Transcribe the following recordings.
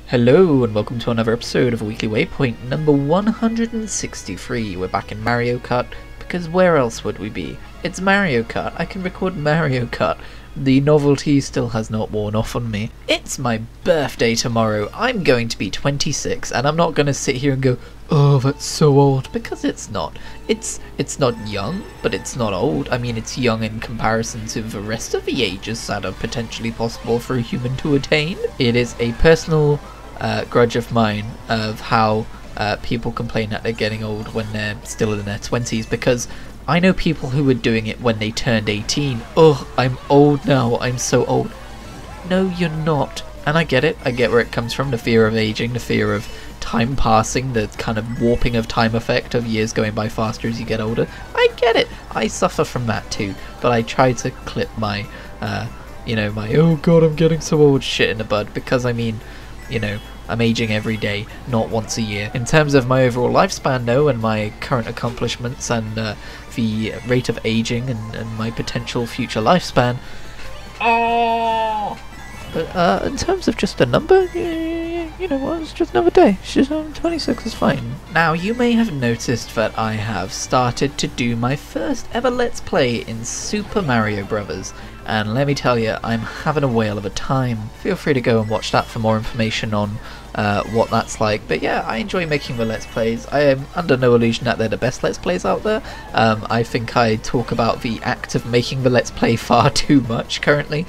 Hello and welcome to another episode of Weekly Waypoint number 163. We're back in Mario Kart, because where else would we be? It's Mario Kart. I can record Mario Kart. The novelty still has not worn off on me. It's my birthday tomorrow. I'm going to be 26 and I'm not going to sit here and go, oh, that's so old, because it's not. It's not young, but it's not old. I mean, it's young in comparison to the rest of the ages that are potentially possible for a human to attain. It is a personal grudge of mine of how people complain that they're getting old when they're still in their 20s, because I know people who were doing it when they turned 18. Ugh, I'm old now, I'm so old. No, you're not. And I get it, I get where it comes from, the fear of aging, the fear of time passing, the kind of warping of time effect of years going by faster as you get older. I get it, I suffer from that too, but I try to clip my, my oh god I'm getting so old shit in the bud, because I mean, I'm aging every day, not once a year. In terms of my overall lifespan though, and my current accomplishments and the rate of aging and my potential future lifespan, but in terms of just a number, you know what, it's just another day. It's just 26 is fine. Now, you may have noticed that I have started to do my first ever Let's Play in Super Mario Bros. And let me tell you, I'm having a whale of a time. Feel free to go and watch that for more information on what that's like. But yeah, I enjoy making the Let's Plays. I am under no illusion that they're the best Let's Plays out there. I think I talk about the act of making the Let's Play far too much currently,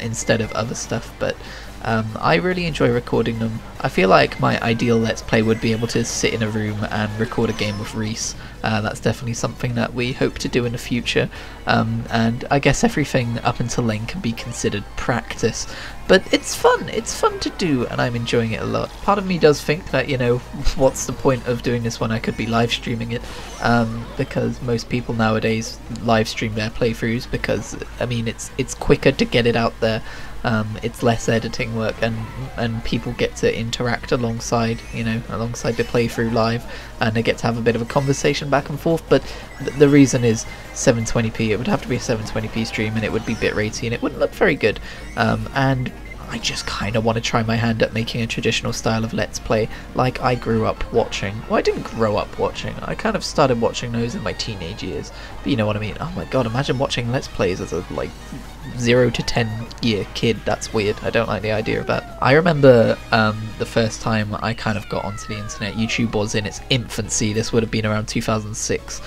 instead of other stuff, but I really enjoy recording them. I feel like my ideal Let's Play would be able to sit in a room and record a game with Reese. That's definitely something that we hope to do in the future, and I guess everything up until then can be considered practice. But it's fun to do, and I'm enjoying it a lot. Part of me does think that, what's the point of doing this when I could be live streaming it, because most people nowadays live stream their playthroughs, because, I mean, it's quicker to get it out there. It's less editing work, and people get to interact alongside the playthrough live, and they get to have a bit of a conversation back and forth. But the reason is 720p. It would have to be a 720p stream, and it would be bitratey, and it wouldn't look very good. And I just kind of want to try my hand at making a traditional style of Let's Play like I grew up watching. Well, I didn't grow up watching. I kind of started watching those in my teenage years. But you know what I mean? Oh my god, imagine watching Let's Plays as a, 0 to 10 year kid. That's weird. I don't like the idea of that. I remember the first time I kind of got onto the internet. YouTube was in its infancy. This would have been around 2006,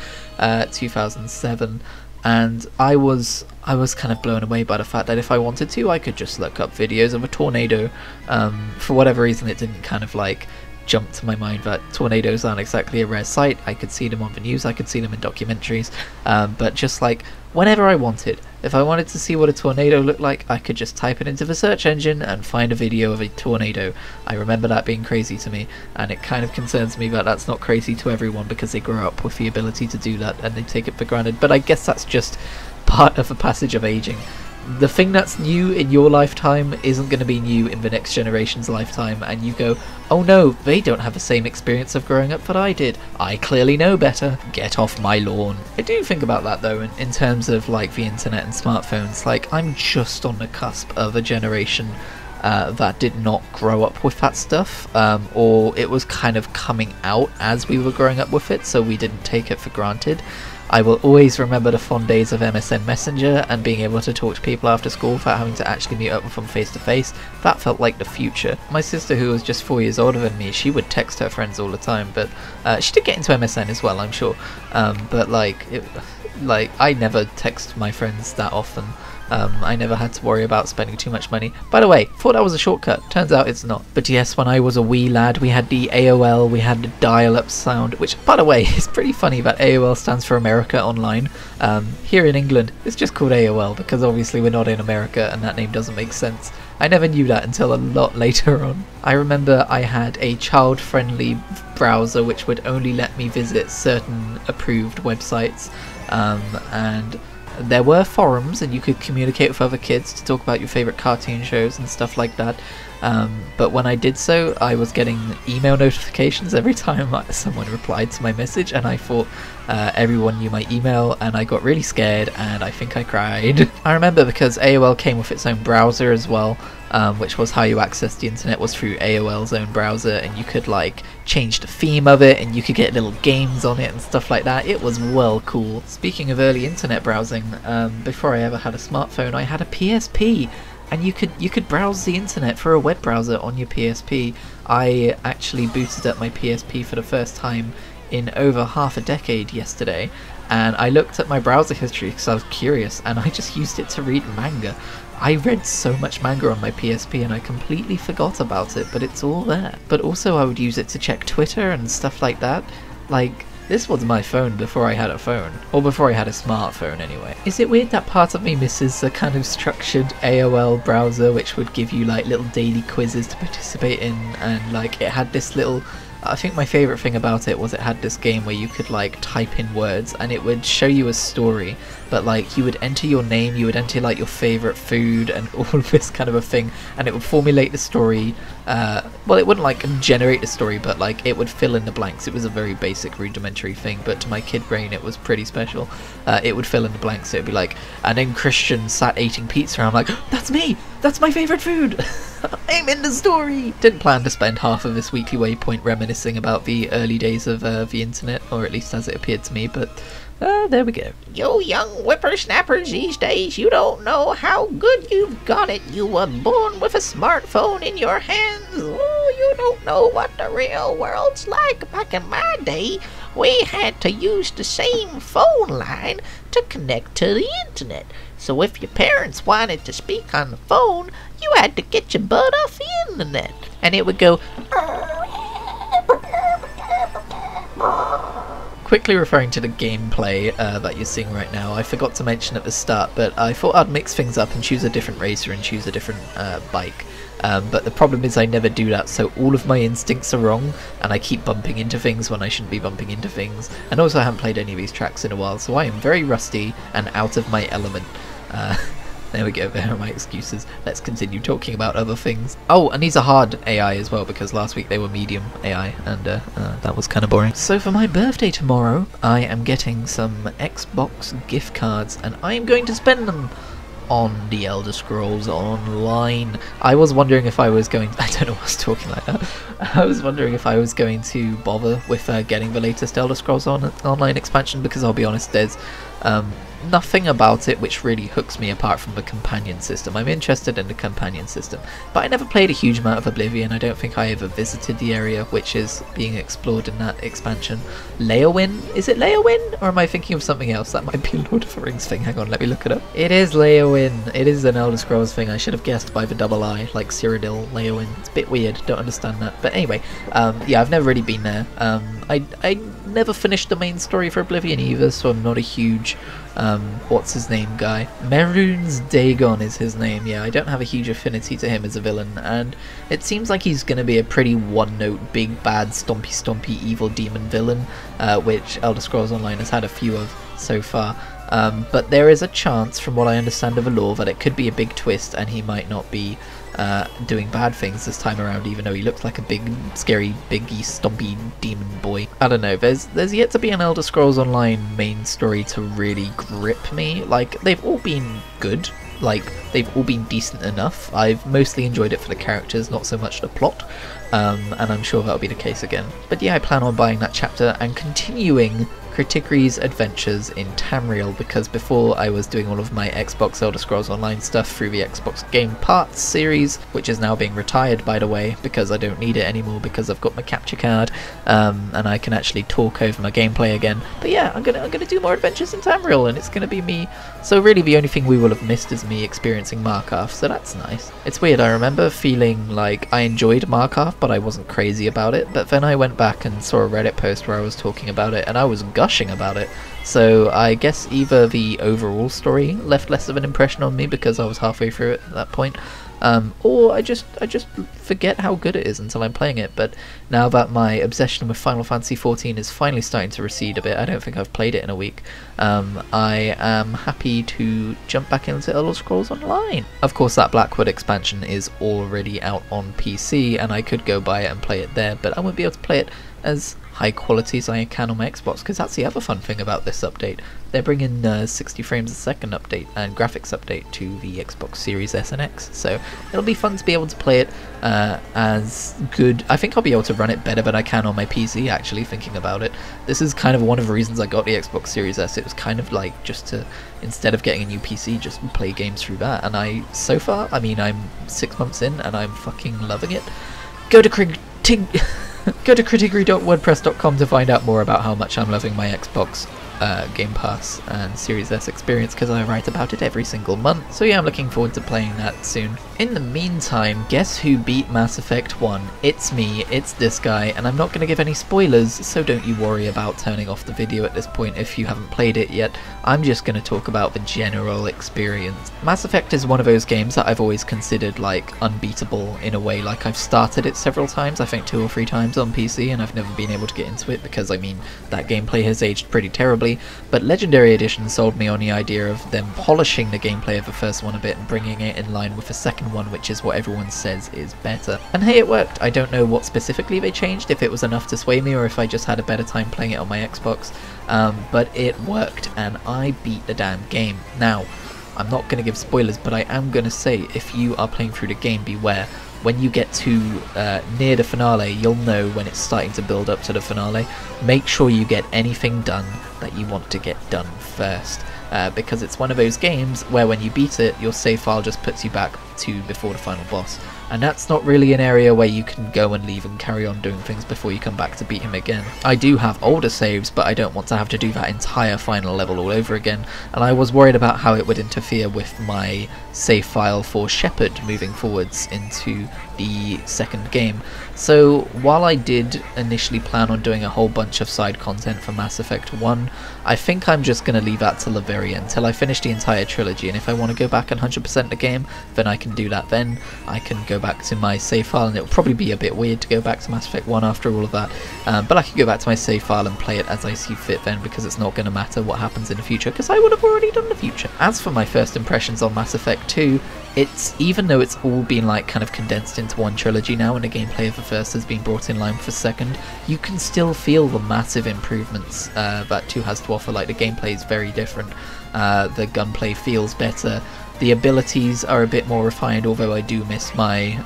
2007. And I was kind of blown away by the fact that if I wanted to, I could just look up videos of a tornado. For whatever reason, it didn't kind of jump to my mind that tornadoes aren't exactly a rare sight. I could see them on the news, I could see them in documentaries, but just whenever I wanted. If I wanted to see what a tornado looked like, I could just type it into the search engine and find a video of a tornado. I remember that being crazy to me, and it kind of concerns me that that's not crazy to everyone, because they grow up with the ability to do that and they take it for granted. But I guess that's just part of the passage of aging. The thing that's new in your lifetime isn't going to be new in the next generation's lifetime, and you go, oh no, they don't have the same experience of growing up that I did. I clearly know better. Get off my lawn. I do think about that though, in terms of the internet and smartphones. I'm just on the cusp of a generation that did not grow up with that stuff, or it was kind of coming out as we were growing up with it, so we didn't take it for granted. I will always remember the fond days of MSN Messenger and being able to talk to people after school without having to actually meet up with them face to face. That felt like the future. My sister, who was just 4 years older than me, she would text her friends all the time, but she did get into MSN as well, I'm sure. But I never text my friends that often. I never had to worry about spending too much money. By the way, thought that was a shortcut. Turns out it's not. But yes, when I was a wee lad, we had the AOL, we had the dial-up sound, which, by the way, is pretty funny that AOL stands for America Online. Here in England, it's just called AOL, because obviously we're not in America and that name doesn't make sense. I never knew that until a lot later on. I remember I had a child-friendly browser which would only let me visit certain approved websites, and there were forums and you could communicate with other kids to talk about your favourite cartoon shows and stuff like that. But when I did so, I was getting email notifications every time someone replied to my message, and I thought everyone knew my email, and I got really scared, and I think I cried. I remember because AOL came with its own browser as well, which was how you accessed the internet, was through AOL's own browser, and you could like change the theme of it, and you could get little games on it and stuff like that. It was well cool. Speaking of early internet browsing, before I ever had a smartphone, I had a PSP, and you could browse the internet for a web browser on your PSP. I actually booted up my PSP for the first time in over half a decade yesterday, and I looked at my browser history because I was curious, and I just used it to read manga. I read so much manga on my PSP and I completely forgot about it, but it's all there. But also I would use it to check Twitter and stuff like that. Like, this was my phone before I had a phone. Or before I had a smartphone anyway. Is it weird that part of me misses the kind of structured AOL browser which would give you like little daily quizzes to participate in, and like it had this little... I think my favourite thing about it was it had this game where you could like type in words and it would show you a story, but like you would enter your name, you would enter like your favourite food and all of this kind of a thing, and it would formulate the story. Well, it wouldn't like generate the story, but like it would fill in the blanks. It was a very basic rudimentary thing, but to my kid brain it was pretty special. It would fill in the blanks, so it would be like, and then Christian sat eating pizza, and I'm like, that's me! That's my favourite food! I'm in the story! Didn't plan to spend half of this weekly Waypoint reminiscing about the early days of the internet, or at least as it appeared to me, but there we go. You young whippersnappers these days, you don't know how good you've got it. You were born with a smartphone in your hands. Oh, you don't know what the real world's like. Back in my day, we had to use the same phone line to connect to the internet. So if your parents wanted to speak on the phone, you had to get your butt off the internet. And it would go... Quickly referring to the gameplay that you're seeing right now, I forgot to mention at the start, but I thought I'd mix things up and choose a different racer and choose a different bike. But the problem is I never do that, so all of my instincts are wrong, and I keep bumping into things when I shouldn't be bumping into things. And also I haven't played any of these tracks in a while, so I am very rusty and out of my element. There we go, there are my excuses. Let's continue talking about other things. Oh, and these are hard AI as well, because last week they were medium AI, and that was kind of boring. So for my birthday tomorrow, I am getting some Xbox gift cards, and I am going to spend them on the Elder Scrolls Online. I was wondering if I was going... I don't know why I was talking like that. I was wondering if I was going to bother with getting the latest Elder Scrolls Online expansion, because I'll be honest, there's nothing about it which really hooks me apart from the companion system. I'm interested in the companion system, but I never played a huge amount of Oblivion. I don't think I ever visited the area which is being explored in that expansion. Leowyn? Is it Leowyn? Or am I thinking of something else? That might be a Lord of the Rings thing. Hang on, let me look it up. It is Leowyn. It is an Elder Scrolls thing. I should have guessed by the double I, like Cyrodiil, Leowyn. It's a bit weird, don't understand that. But anyway, yeah, I've never really been there. I never finished the main story for Oblivion either, so I'm not a huge what's his name guy. Mehrunes Dagon is his name. Yeah, I don't have a huge affinity to him as a villain, and it seems like he's going to be a pretty one-note, big, bad, stompy evil demon villain, which Elder Scrolls Online has had a few of so far. But there is a chance, from what I understand of the lore, that it could be a big twist and he might not be doing bad things this time around, even though he looks like a big, scary, biggy, stompy demon boy. I don't know, there's yet to be an Elder Scrolls Online main story to really grip me. Like, they've all been good, like, they've all been decent enough. I've mostly enjoyed it for the characters, not so much the plot, and I'm sure that'll be the case again. But yeah, I plan on buying that chapter and continuing Kritigri's adventures in Tamriel, because before I was doing all of my Xbox Elder Scrolls Online stuff through the Xbox Game Parts series, which is now being retired, by the way, because I don't need it anymore because I've got my capture card, and I can actually talk over my gameplay again. But yeah, I'm gonna do more adventures in Tamriel, and it's gonna be me. So really the only thing we will have missed is me experiencing Markarth, so that's nice. It's weird, I remember feeling like I enjoyed Markarth, but I wasn't crazy about it, but then I went back and saw a Reddit post where I was talking about it, and I was gushing about it. So I guess either the overall story left less of an impression on me because I was halfway through it at that point, or I just forget how good it is until I'm playing it. But now that my obsession with Final Fantasy XIV is finally starting to recede a bit, I don't think I've played it in a week, I am happy to jump back into Elder Scrolls Online. Of course, that Blackwood expansion is already out on PC, and I could go buy it and play it there, but I won't be able to play it as high quality as I can on my Xbox, because that's the other fun thing about this update. They're bringing 60 frames a second update and graphics update to the Xbox Series S and X, so it'll be fun to be able to play it as good. I think I'll be able to run it better than I can on my PC, actually, thinking about it. This is kind of one of the reasons I got the Xbox Series S. It was kind of like just to, instead of getting a new PC, just play games through that, and so far, I mean, I'm 6 months in and I'm fucking loving it. Go to Kritigri.wordpress.com to find out more about how much I'm loving my Xbox Game Pass and Series S experience, because I write about it every single month. So yeah, I'm looking forward to playing that soon. In the meantime, guess who beat Mass Effect 1? It's me, it's this guy, and I'm not going to give any spoilers, so don't you worry about turning off the video at this point if you haven't played it yet. I'm just going to talk about the general experience. Mass Effect is one of those games that I've always considered like unbeatable in a way. Like, I've started it several times, I think 2 or 3 times on PC, and I've never been able to get into it because, I mean, that gameplay has aged pretty terribly. But Legendary Edition sold me on the idea of them polishing the gameplay of the first one a bit and bringing it in line with the second one, which is what everyone says is better. And hey, it worked. I don't know what specifically they changed, if it was enough to sway me or if I just had a better time playing it on my Xbox, but it worked and I beat the damn game. Now, I'm not going to give spoilers, but I am going to say, if you are playing through the game, beware. When you get to near the finale, you'll know when it's starting to build up to the finale. Make sure you get anything done that you want to get done first, because it's one of those games where when you beat it, your save file just puts you back to before the final boss. And that's not really an area where you can go and leave and carry on doing things before you come back to beat him again. I do have older saves, but I don't want to have to do that entire final level all over again, and I was worried about how it would interfere with my save file for Shepard moving forwards into the second game. So while I did initially plan on doing a whole bunch of side content for Mass Effect 1, I think I'm just going to leave that till the very end, till I finish the entire trilogy, and if I want to go back and 100% the game, then I can do that then. I can go back to my save file, and it'll probably be a bit weird to go back to Mass Effect 1 after all of that, but I can go back to my save file and play it as I see fit then, because it's not going to matter what happens in the future, because I would have already done the future. As for my first impressions on Mass Effect 2, even though it's all been like kind of condensed into one trilogy now, and the gameplay of the first has been brought in line with the second, you can still feel the massive improvements that 2 has to offer. Like, the gameplay is very different, the gunplay feels better, the abilities are a bit more refined, although I do miss my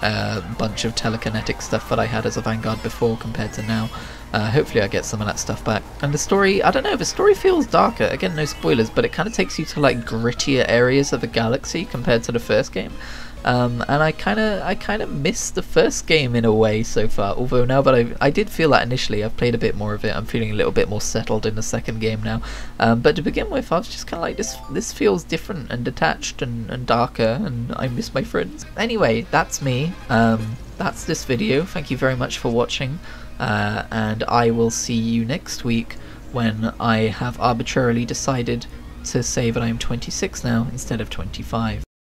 bunch of telekinetic stuff that I had as a Vanguard before compared to now. Hopefully I get some of that stuff back. And the story, I don't know, the story feels darker. Again, no spoilers, but it kind of takes you to like grittier areas of the galaxy compared to the first game. And I kind of miss the first game in a way so far, although now that I did feel that initially. I've played a bit more of it, I'm feeling a little bit more settled in the second game now, but to begin with I was just kind of like, this feels different and detached and darker, and I miss my friends. Anyway, that's me, that's this video. Thank you very much for watching, and I will see you next week when I have arbitrarily decided to say that I'm 26 now instead of 25.